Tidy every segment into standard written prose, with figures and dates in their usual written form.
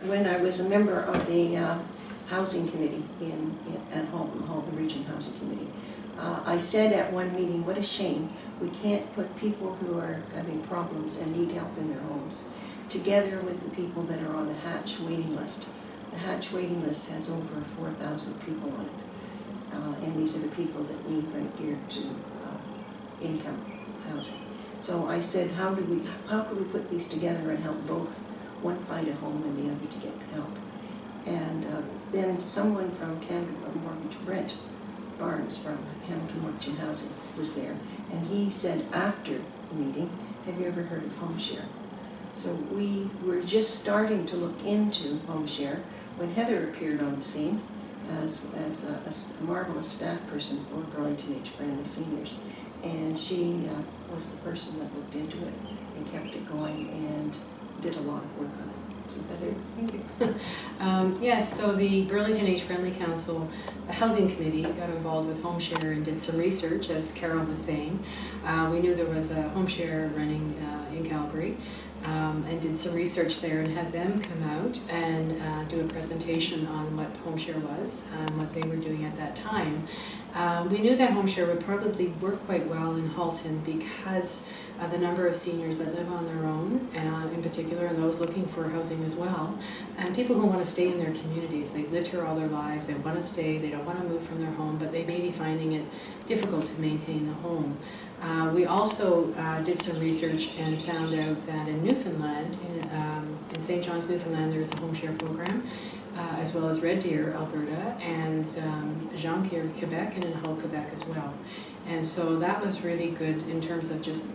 When I was a member of the housing committee at Halton Region Housing Committee, I said at one meeting, what a shame we can't put people who are having problems and need help in their homes together with the people that are on the Hatch waiting list. The Hatch waiting list has over 4,000 people on it, and these are the people that need right geared to income housing. So I said, how could we put these together and help both, one find a home and the other to get help? And then someone from Canada Mortgage, Brent Barnes from Hamilton Mortgage and Housing, was there, and he said after the meeting, have you ever heard of HomeShare? So we were just starting to look into HomeShare when Heather appeared on the scene as a marvelous staff person for Burlington Age Friendly Seniors, and she was the person that looked into it and kept it going and did a lot of work on it. So Heather, thank you. Yes, so the Burlington Age Friendly Council, the Housing Committee, got involved with HomeShare and did some research, as Carole was saying. We knew there was a HomeShare running in Calgary, and did some research there and had them come out and do a presentation on what HomeShare was and what they were doing at that time. We knew that HomeShare would probably work quite well in Halton because the number of seniors that live on their own, in particular, and those looking for housing as well, and people who want to stay in their communities. They've lived here all their lives, they want to stay, they don't want to move from their home, but they may be finding it difficult to maintain the home. We also did some research and found out that in Newfoundland, in St. John's, Newfoundland, there's a HomeShare program, as well as Red Deer, Alberta, and Jonquière, Quebec, and in Hull, Quebec as well. And so that was really good in terms of just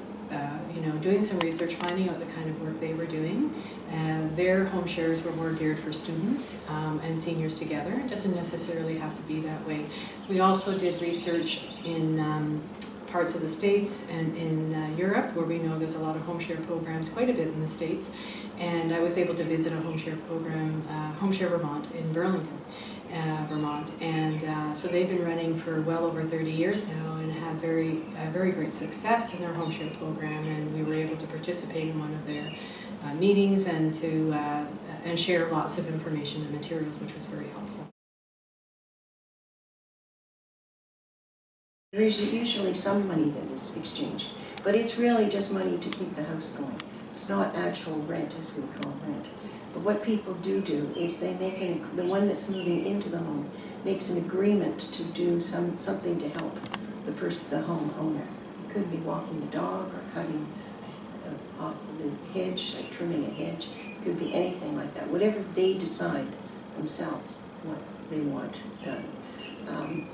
doing some research, finding out the kind of work they were doing. And their HomeShares were more geared for students and seniors together. It doesn't necessarily have to be that way. We also did research in parts of the States and in Europe, where we know there's a lot of HomeShare programs, quite a bit in the States. And I was able to visit a HomeShare program, HomeShare Vermont, in Burlington, Vermont. And so they've been running for well over 30 years now and have very great success in their HomeShare program. And we were able to participate in one of their meetings and to share lots of information and materials, which was very helpful. There is usually some money that is exchanged, but it's really just money to keep the house going. It's not actual rent, as we call rent. But what people do is they make the one that's moving into the home makes an agreement to do something to help the home owner. It could be walking the dog or cutting off the hedge, like trimming a hedge. It could be anything like that. Whatever they decide themselves what they want done.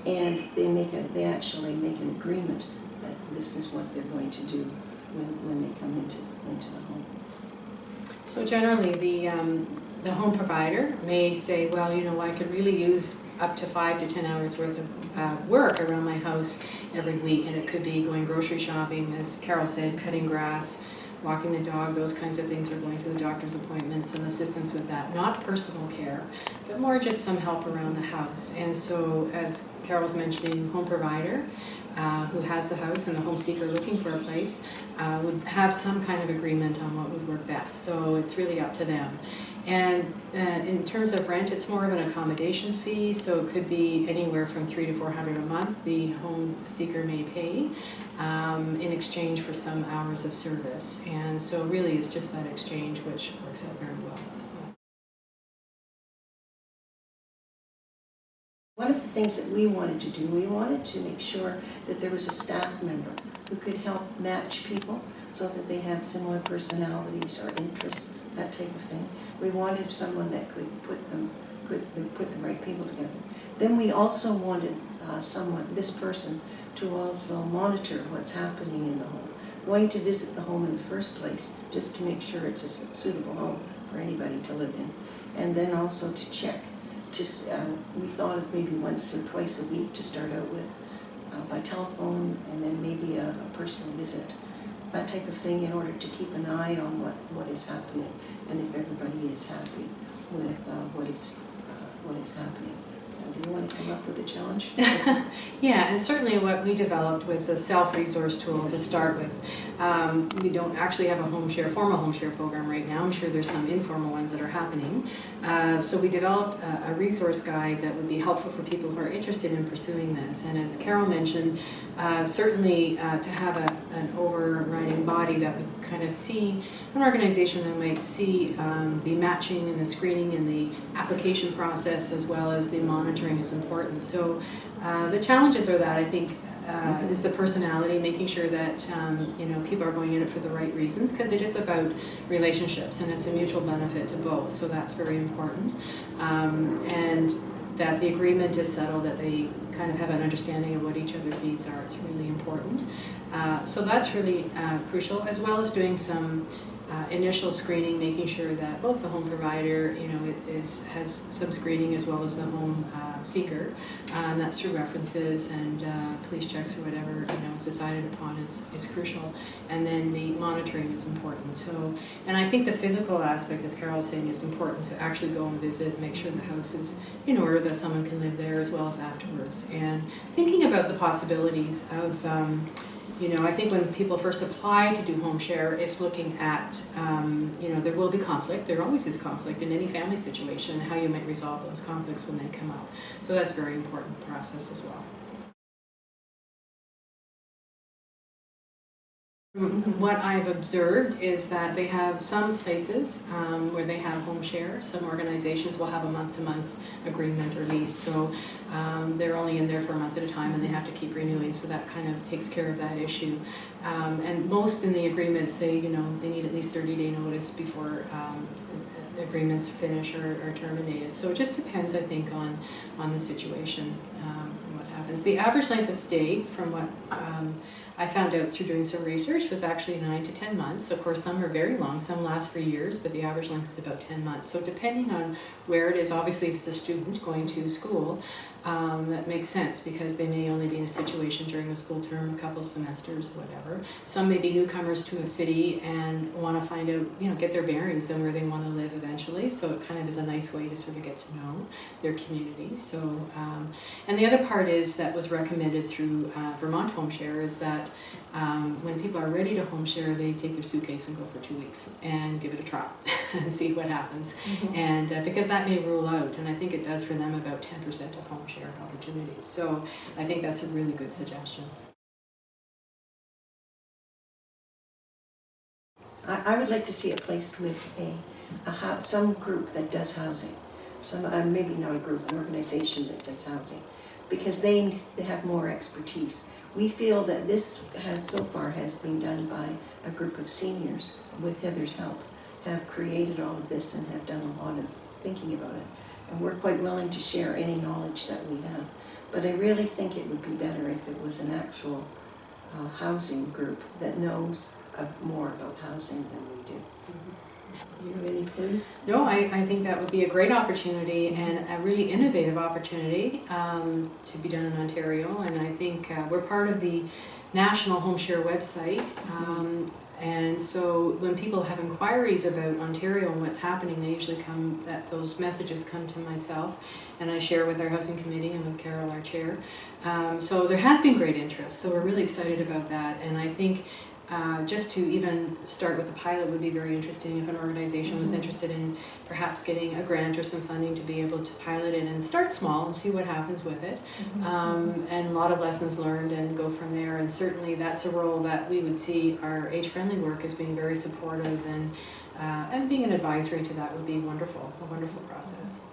And they actually make an agreement that this is what they're going to do when they come into the home. So generally, the home provider may say, well, I could really use up to 5 to 10 hours worth of work around my house every week, and it could be going grocery shopping, as Carole said, cutting grass, walking the dog, those kinds of things, or going to the doctor's appointments and assistance with that. Not personal care, but more just some help around the house. And so, as Carole was mentioning, home provider who has the house and the home seeker looking for a place would have some kind of agreement on what would work best. So it's really up to them. And in terms of rent, it's more of an accommodation fee, so it could be anywhere from $300 to $400 a month the home seeker may pay in exchange for some hours of service. And so really it's just that exchange which works out very well. One of the things that we wanted to do, we wanted to make sure that there was a staff member who could help match people so that they had similar personalities or interests, that type of thing. We wanted someone that could put the right people together. Then we also wanted this person to also monitor what's happening in the home. Going to visit the home in the first place, just to make sure it's a suitable home for anybody to live in. And then also to check. We thought of maybe once or twice a week to start out with by telephone, and then maybe a personal visit, that type of thing, in order to keep an eye on what is happening and if everybody is happy with what is happening. Do you want to come up with a challenge. Yeah, and certainly what we developed was a self-resource tool to start with. We don't actually have a formal HomeShare program right now. I'm sure there's some informal ones that are happening. So we developed a resource guide that would be helpful for people who are interested in pursuing this. And as Carole mentioned, certainly to have an overriding body that would kind of see, an organization that might see the matching and the screening and the application process as well as the monitoring is important. So the challenges are that I think is the personality, making sure that you know, people are going in it for the right reasons, because it is about relationships and it's a mutual benefit to both, so that's very important. And that the agreement is settled, that they kind of have an understanding of what each other's needs are. It's really important. So that's really crucial, as well as doing some initial screening, making sure that both the home provider, you know, has some screening as well as the home seeker, and that's through references and police checks or whatever, you know, is decided upon is crucial. And then the monitoring is important. So, and I think the physical aspect, as Carole was saying, is important to actually go and visit, make sure the house is in order, that someone can live there as well as afterwards. And thinking about the possibilities of you know, I think when people first apply to do HomeShare, it's looking at, you know, there will be conflict. There always is conflict in any family situation, how you might resolve those conflicts when they come up. So that's a very important process as well. What I've observed is that they have some places where they have HomeShare. Some organizations will have a month-to-month agreement or lease, so they're only in there for a month at a time and they have to keep renewing, so that kind of takes care of that issue. And most in the agreements say, you know, they need at least 30-day notice before agreements finish or terminated. So it just depends, I think, on the situation and what happens. The average length of stay, from what I found out through doing some research, was actually 9 to 10 months. Of course, some are very long, some last for years, but the average length is about 10 months. So depending on where it is, obviously if it's a student going to school, that makes sense, because they may only be in a situation during the school term, a couple of semesters, whatever. Some may be newcomers to a city and want to find out, you know, get their bearings on where they want to live eventually, so it kind of is a nice way to sort of get to know their community. So, and the other part is that was recommended through Vermont HomeShare is that when people are ready to HomeShare, they take their suitcase and go for 2 weeks and give it a try and see what happens. And because that may rule out, and I think it does for them, about 10% of HomeShare opportunities. So I think that's a really good suggestion. I would like to see it placed with some group that does housing, maybe not a group, an organization that does housing, because they have more expertise. We feel that this so far has been done by a group of seniors with Heather's help, have created all of this and have done a lot of thinking about it. And we're quite willing to share any knowledge that we have. But I really think it would be better if it was an actual housing group that knows more about housing than we do. Do you have any clues? No, I think that would be a great opportunity and a really innovative opportunity to be done in Ontario. And I think we're part of the National HomeShare website. And so when people have inquiries about Ontario and what's happening, they usually those messages come to myself, and I share with our housing committee and with Carole, our chair. So there has been great interest, so we're really excited about that. And I think just to even start with a pilot would be very interesting if an organization was interested in perhaps getting a grant or some funding to be able to pilot it and start small and see what happens with it. And a lot of lessons learned and go from there. And certainly that's a role that we would see our age-friendly work as being very supportive, and being an advisory to that would be wonderful, a wonderful process.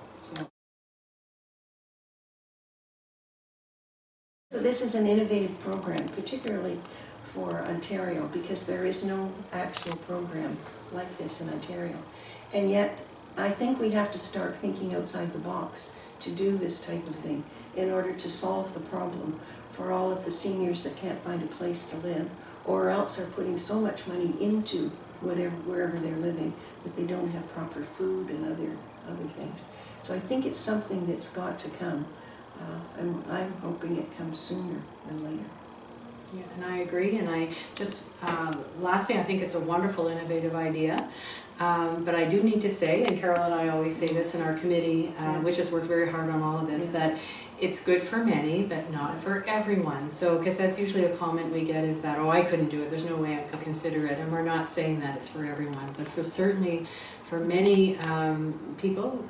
So this is an innovative program, particularly for Ontario, because there is no actual program like this in Ontario. And yet, I think we have to start thinking outside the box to do this type of thing in order to solve the problem for all of the seniors that can't find a place to live, or else are putting so much money into wherever they're living that they don't have proper food and other things. So I think it's something that's got to come, and I'm hoping it comes sooner than later. Yeah, and I agree, and I just, lastly, I think it's a wonderful, innovative idea, but I do need to say, and Carole and I always say this in our committee, which has worked very hard on all of this, that it's good for many, but not for everyone. So, because that's usually a comment we get is that, oh, I couldn't do it, there's no way I could consider it, and we're not saying that it's for everyone, but for certainly for many people,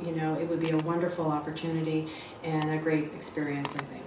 you know, it would be a wonderful opportunity and a great experience, I think.